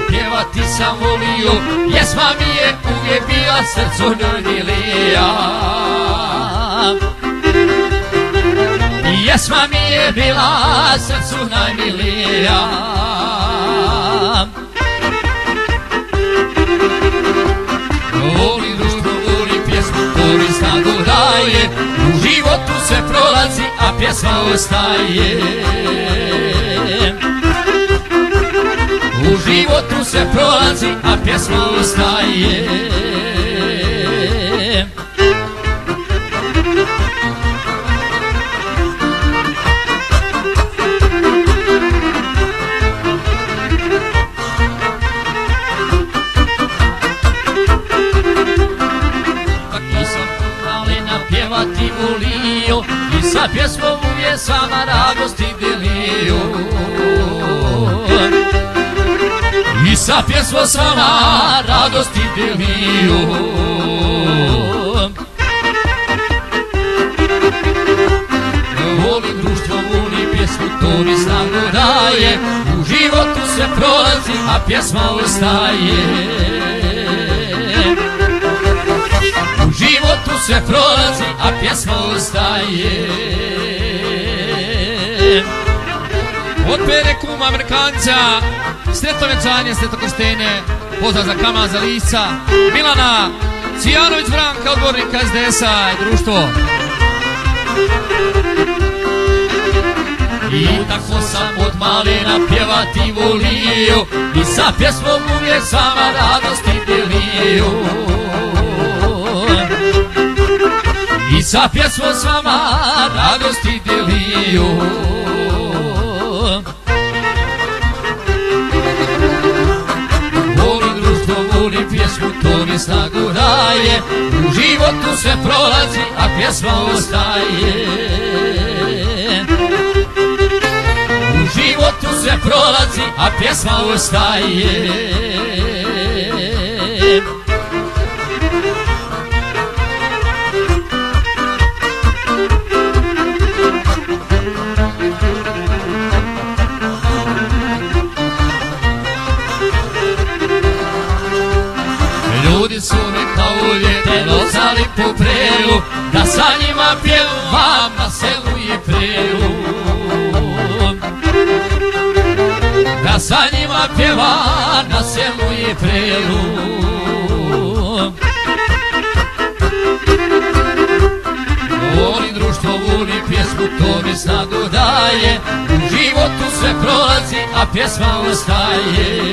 pjevati sam volio, pjesma mi je uvijek bila srcu najmilija. Pjesma mi je bila srcu najmilija. Voli društvo, voli pjesmu, voli snagu daje, u životu se prolazi, a pjesma ostaje. U životu se prolazi, a pjesma ostaje. Pjevati volio i sa pjesmom uvijek sama radosti delio. I sa pjesmom sama radosti delio. Volim društvo, volim pjesmu, to mi snagu daje, u životu se prolazi, a pjesma ostaje. U životu se prolazi, a pjesma ostaje. Od pere kuma Amerikanca, sretno venčanje, sretno krštenje, pozdrav za Kama, za Lisca, Milana, Cijanović Branka, odbornika SDS-a i društvo. I tako sam od malena pjevati volio, i sa pjesmom uvijek sama radosti delio. I sa pjesmom s vama radosti delio. Volim društvo, volim pjesmu, to mi snagu daje, u životu se prolazi, a pjesma ostaje. U životu se prolazi, a pjesma ostaje. Ljudi su me kao ljete nosali po prelu, da sa njima pjevam na selu i prelu. Da sa njima pjevam na selu i prelu. Volim društvo, volim pjesmu, to mi snagu daje, u životu se prolazi, a pjesma ostaje.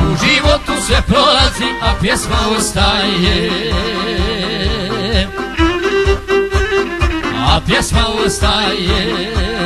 U životu se prolazi, a pjesma ostaje. A pjesma ostaje.